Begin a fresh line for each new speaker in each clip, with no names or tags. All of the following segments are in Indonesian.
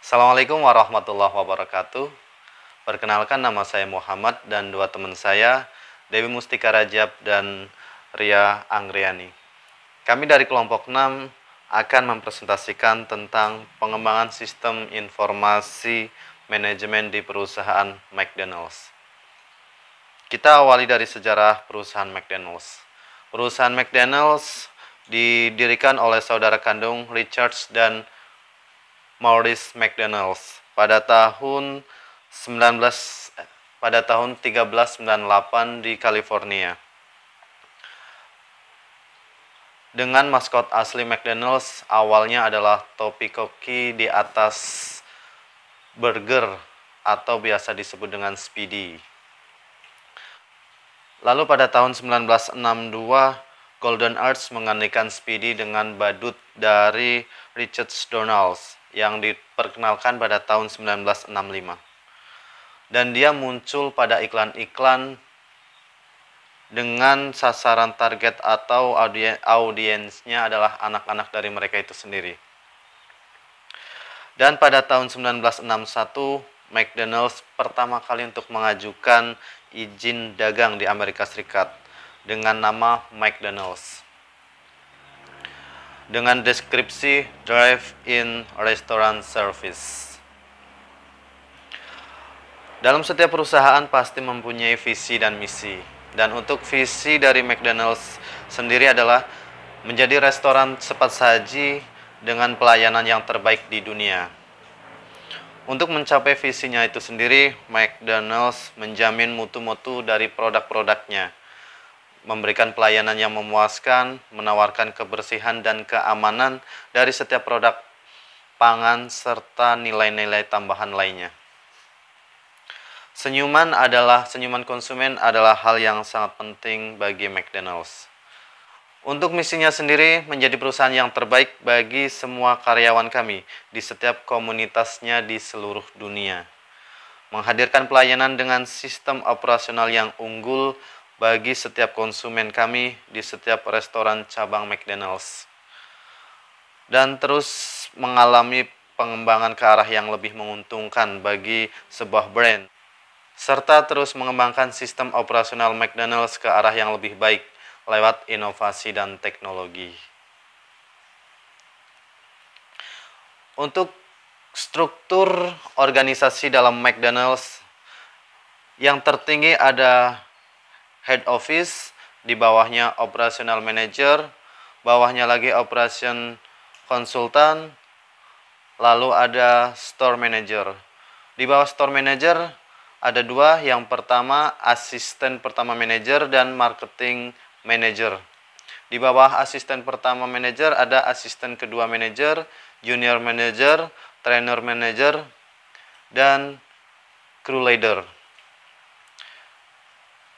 Assalamualaikum warahmatullahi wabarakatuh. Perkenalkan, nama saya Muhammad dan dua teman saya, Dewi Mustika Rajab dan Ria Anggriani. Kami dari kelompok 6 akan mempresentasikan tentang pengembangan sistem informasi manajemen di perusahaan McDonald's. Kita awali dari sejarah perusahaan McDonald's. Perusahaan McDonald's didirikan oleh saudara kandung Richard dan Maurice McDonald's pada tahun 1398 di California. Dengan maskot asli McDonald's awalnya adalah topi koki di atas burger atau biasa disebut dengan Speedy. Lalu pada tahun 1962, Golden Arch menggantikan Speedy dengan badut dari Richard Donalds yang diperkenalkan pada tahun 1965. Dan dia muncul pada iklan-iklan dengan sasaran target atau audiensnya adalah anak-anak dari mereka itu sendiri. Dan pada tahun 1961, McDonald's pertama kali untuk mengajukan izin dagang di Amerika Serikat dengan nama McDonald's, dengan deskripsi Drive-In Restaurant Service. Dalam setiap perusahaan pasti mempunyai visi dan misi. Dan untuk visi dari McDonald's sendiri adalah menjadi restoran cepat saji dengan pelayanan yang terbaik di dunia. Untuk mencapai visinya itu sendiri, McDonald's menjamin mutu-mutu dari produk-produknya, memberikan pelayanan yang memuaskan, menawarkan kebersihan dan keamanan dari setiap produk pangan, serta nilai-nilai tambahan lainnya. Senyuman konsumen adalah hal yang sangat penting bagi McDonald's. Untuk misinya sendiri menjadi perusahaan yang terbaik bagi semua karyawan kami di setiap komunitasnya di seluruh dunia. Menghadirkan pelayanan dengan sistem operasional yang unggul bagi setiap konsumen kami di setiap restoran cabang McDonald's. Dan terus mengalami pengembangan ke arah yang lebih menguntungkan bagi sebuah brand. Serta terus mengembangkan sistem operasional McDonald's ke arah yang lebih baik lewat inovasi dan teknologi. Untuk struktur organisasi dalam McDonald's, yang tertinggi ada head office, di bawahnya operational manager, bawahnya lagi operation konsultan, lalu ada store manager. Di bawah store manager ada dua, yang pertama asisten pertama manager dan marketing manager. Di bawah asisten pertama manager ada asisten kedua manager, junior manager, trainer manager, dan crew leader.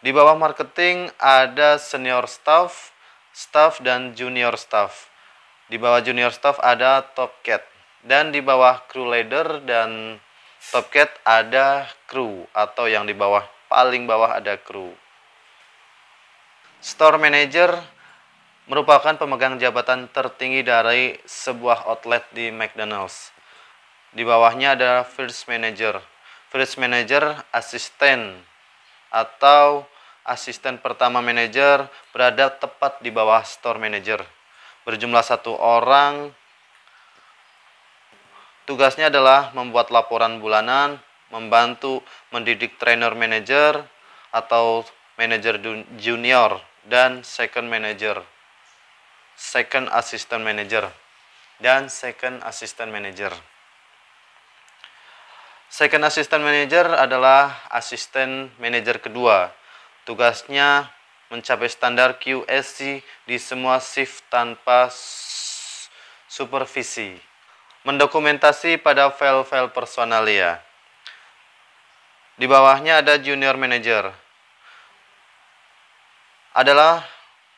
Di bawah marketing ada senior staff, staff dan junior staff. Di bawah junior staff ada top cat. Dan di bawah crew leader dan top cat ada crew, atau yang di bawah, paling bawah ada crew. Store manager merupakan pemegang jabatan tertinggi dari sebuah outlet di McDonald's. Di bawahnya ada first manager. First manager asisten atau asisten pertama manager berada tepat di bawah store manager. Berjumlah 1 orang. Tugasnya adalah membuat laporan bulanan, membantu mendidik trainer manager atau manager junior, dan second assistant manager, dan second assistant manager. Second assistant manager adalah asisten manajer kedua. Tugasnya mencapai standar QSC di semua shift tanpa supervisi. Mendokumentasi pada file-file personalia. Di bawahnya ada junior manager. Adalah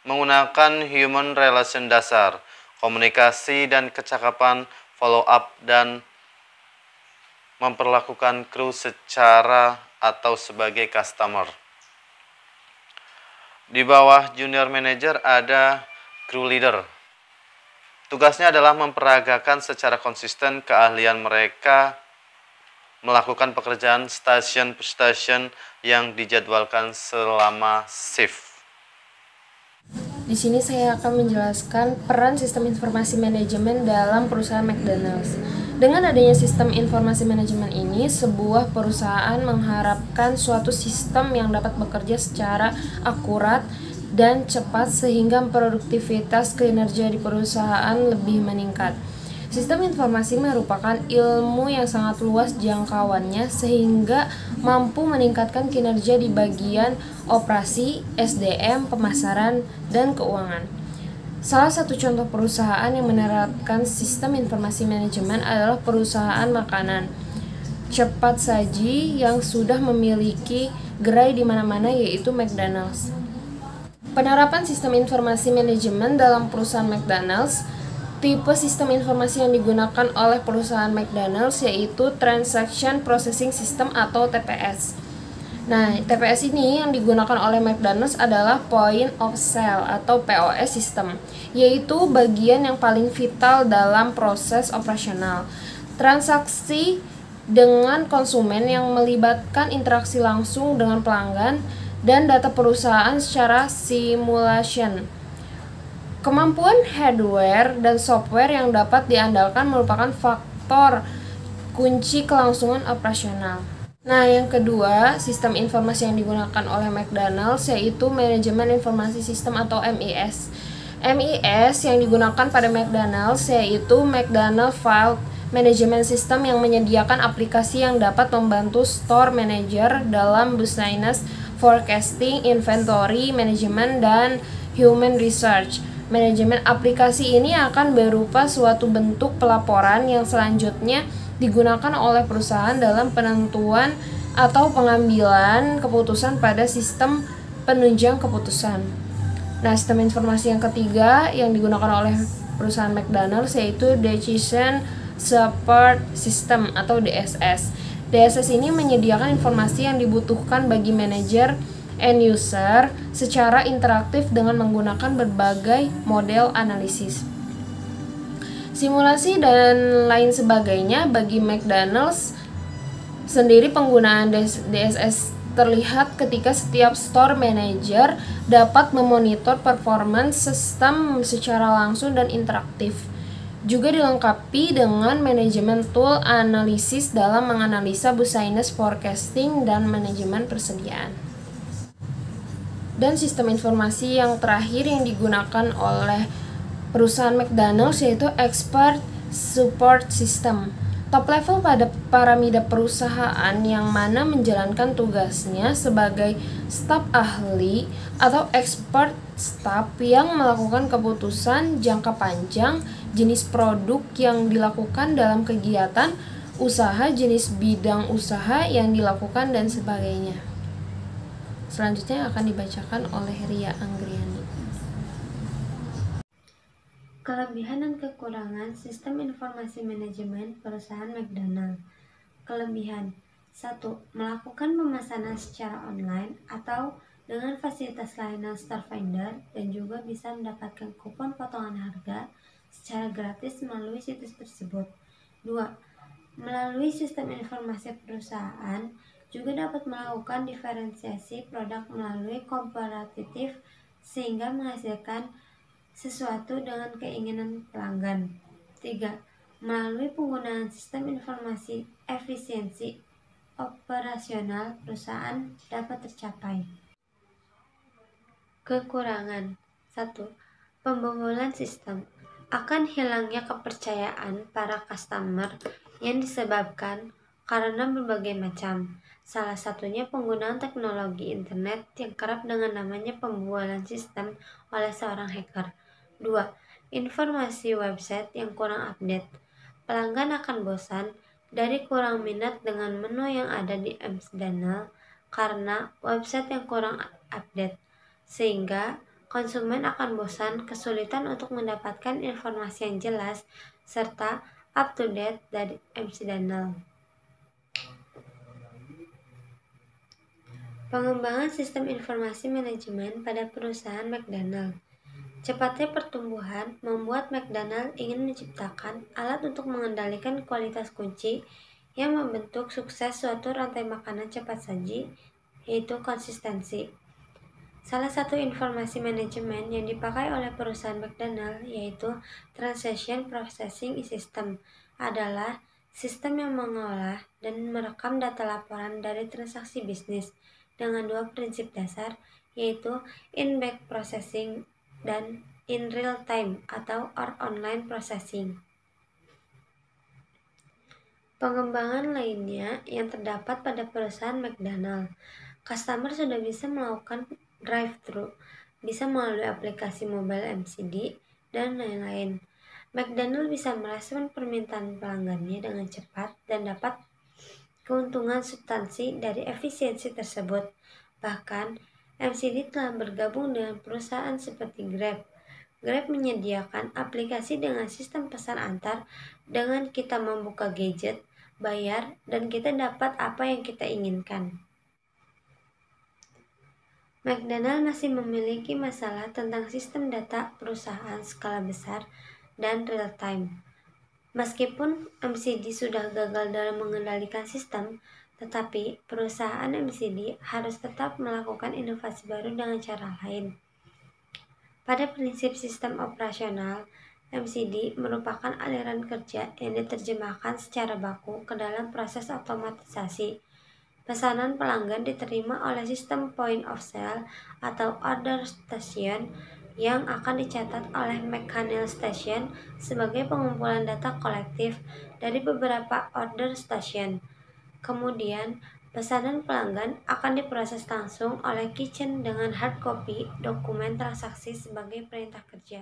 menggunakan human relation dasar, komunikasi dan kecakapan, follow up, dan memperlakukan kru secara atau sebagai customer. Di bawah junior manager ada crew leader. Tugasnya adalah memperagakan secara konsisten keahlian mereka melakukan pekerjaan stasiun-stasiun yang dijadwalkan selama shift.
Di sini saya akan menjelaskan peran sistem informasi manajemen dalam perusahaan McDonald's. Dengan adanya sistem informasi manajemen ini, sebuah perusahaan mengharapkan suatu sistem yang dapat bekerja secara akurat dan cepat sehingga produktivitas kinerja di perusahaan lebih meningkat. Sistem informasi merupakan ilmu yang sangat luas jangkauannya sehingga mampu meningkatkan kinerja di bagian operasi, SDM, pemasaran, dan keuangan. Salah satu contoh perusahaan yang menerapkan sistem informasi manajemen adalah perusahaan makanan cepat saji yang sudah memiliki gerai di mana-mana, yaitu McDonald's. Penerapan sistem informasi manajemen dalam perusahaan McDonald's. Tipe sistem informasi yang digunakan oleh perusahaan McDonald's yaitu Transaction Processing System atau TPS. Nah, TPS ini yang digunakan oleh McDonald's adalah Point of Sale atau POS System, yaitu bagian yang paling vital dalam proses operasional. Transaksi dengan konsumen yang melibatkan interaksi langsung dengan pelanggan dan data perusahaan secara simulation. Kemampuan hardware dan software yang dapat diandalkan merupakan faktor kunci kelangsungan operasional. Nah, yang kedua, sistem informasi yang digunakan oleh McDonald's yaitu Manajemen Informasi Sistem atau MIS. MIS yang digunakan pada McDonald's yaitu McDonald's File Management System yang menyediakan aplikasi yang dapat membantu store manager dalam business forecasting, inventory management, dan human research. Manajemen aplikasi ini akan berupa suatu bentuk pelaporan yang selanjutnya digunakan oleh perusahaan dalam penentuan atau pengambilan keputusan pada sistem penunjang keputusan. Nah, sistem informasi yang ketiga yang digunakan oleh perusahaan McDonald's yaitu Decision Support System atau DSS. DSS ini menyediakan informasi yang dibutuhkan bagi manajer end user secara interaktif dengan menggunakan berbagai model analisis, simulasi, dan lain sebagainya. Bagi McDonald's sendiri, penggunaan DSS terlihat ketika setiap store manager dapat memonitor performance sistem secara langsung dan interaktif. Juga dilengkapi dengan manajemen tool analisis dalam menganalisa business forecasting dan manajemen persediaan. Dan sistem informasi yang terakhir yang digunakan oleh perusahaan McDonald's yaitu Expert Support System. Top level pada piramida perusahaan yang mana menjalankan tugasnya sebagai staf ahli atau expert staff yang melakukan keputusan jangka panjang, jenis produk yang dilakukan dalam kegiatan usaha, jenis bidang usaha yang dilakukan, dan sebagainya. Selanjutnya akan dibacakan oleh Ria Anggriani.
Kelebihan dan kekurangan sistem informasi manajemen perusahaan McDonald. Kelebihan 1. Melakukan pemesanan secara online atau dengan fasilitas layanan store vendor dan juga bisa mendapatkan kupon potongan harga secara gratis melalui situs tersebut. 2. Melalui sistem informasi perusahaan juga dapat melakukan diferensiasi produk melalui komparatif sehingga menghasilkan sesuatu dengan keinginan pelanggan. 3. Melalui penggunaan sistem informasi, efisiensi operasional perusahaan dapat tercapai. Kekurangan 1. Pembobolan sistem. Akan hilangnya kepercayaan para customer yang disebabkan karena berbagai macam. Salah satunya penggunaan teknologi internet yang kerap dengan namanya pembobolan sistem oleh seorang hacker. 2. Informasi website yang kurang update. Pelanggan akan bosan dari kurang minat dengan menu yang ada di McDonald's karena website yang kurang update, sehingga konsumen akan bosan, kesulitan untuk mendapatkan informasi yang jelas serta up to date dari McDonald's. Pengembangan sistem informasi manajemen pada perusahaan McDonald's. Cepatnya pertumbuhan membuat McDonald ingin menciptakan alat untuk mengendalikan kualitas kunci yang membentuk sukses suatu rantai makanan cepat saji, yaitu konsistensi. Salah satu informasi manajemen yang dipakai oleh perusahaan McDonald yaitu Transaction Processing System adalah sistem yang mengolah dan merekam data laporan dari transaksi bisnis dengan dua prinsip dasar yaitu in-batch processing dan in real time atau or online processing. Pengembangan lainnya yang terdapat pada perusahaan McDonald, customer sudah bisa melakukan drive-thru, bisa melalui aplikasi mobile MCD, dan lain-lain. McDonald bisa merespon permintaan pelanggannya dengan cepat dan dapat keuntungan substansi dari efisiensi tersebut. Bahkan, MCD telah bergabung dengan perusahaan seperti Grab. Grab menyediakan aplikasi dengan sistem pesan antar dengan kita membuka gadget, bayar, dan kita dapat apa yang kita inginkan. McDonald masih memiliki masalah tentang sistem data perusahaan skala besar dan real time. Meskipun MCD sudah gagal dalam mengendalikan sistem, tetapi perusahaan MCD harus tetap melakukan inovasi baru dengan cara lain. Pada prinsip sistem operasional, MCD merupakan aliran kerja yang diterjemahkan secara baku ke dalam proses otomatisasi. Pesanan pelanggan diterima oleh sistem point of sale atau order station yang akan dicatat oleh mechanical station sebagai pengumpulan data kolektif dari beberapa order station. Kemudian, pesanan pelanggan akan diproses langsung oleh kitchen dengan hard copy dokumen transaksi sebagai perintah kerja.